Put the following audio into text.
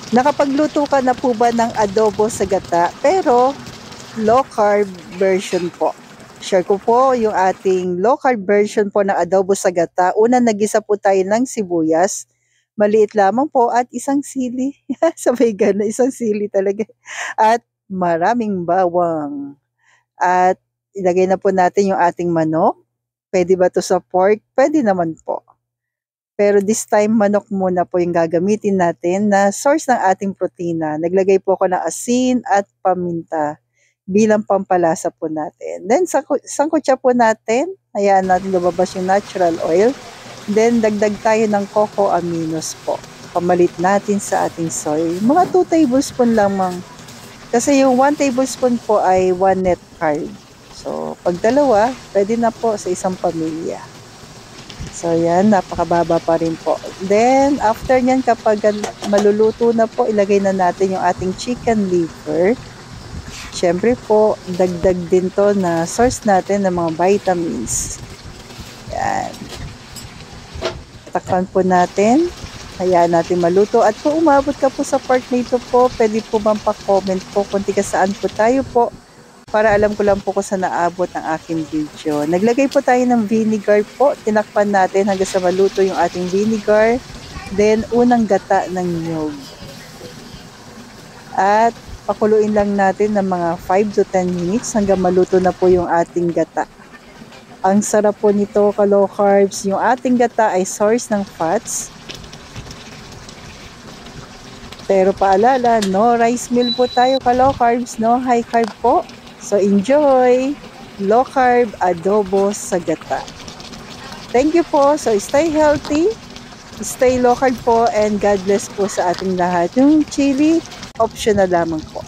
Nakapagluto ka na po ba ng adobo sa gata pero low carb version po? Share ko po yung ating low carb version po ng adobo sa gata. Una, nagisa po tayo ng sibuyas. Maliit lamang po at isang sili. Sabay gano'n, isang sili talaga. At maraming bawang. At ilagay na po natin yung ating manok. Pwede ba to sa pork? Pwede naman po. Pero this time, manok muna po yung gagamitin natin na source ng ating protina. Naglagay po ako ng asin at paminta bilang pampalasa po natin. Then, sangkutsa po natin. Hayaan natin lumabas yung natural oil. Then, dagdag tayo ng cocoa aminos po. Pamalit natin sa ating soy. Mga 2 tablespoon lamang. Kasi yung 1 tablespoon po ay 1 net carb. So, pag dalawa, pwede na po sa isang pamilya. So, yan, napakababa pa rin po. Then, after nyan, kapag maluluto na po, ilagay na natin yung ating chicken liver. Siyempre po, dagdag din to na source natin ng mga vitamins. Yan. Takpan po natin. Hayaan natin maluto. At kung umabot ka po sa part na ito po, pwede po bang pa-comment po kung tiga saan po tayo po, para alam ko lang po kung saan naabot ang aking video. Naglagay po tayo ng vinegar po. Tinakpan natin hanggang sa maluto yung ating vinegar. Then, unang gata ng niyog. At pakuluin lang natin ng mga 5 to 10 minutes hanggang maluto na po yung ating gata. Ang sarap po nito, ka-low carbs. Yung ating gata ay source ng fats. Pero paalala, no rice meal po tayo, ka-low carbs, no high carb po. So enjoy low carb adobo sa gata. Thank you po. So stay healthy, stay low carb po, and God bless po sa ating lahat. Yung chili, optional lamang po.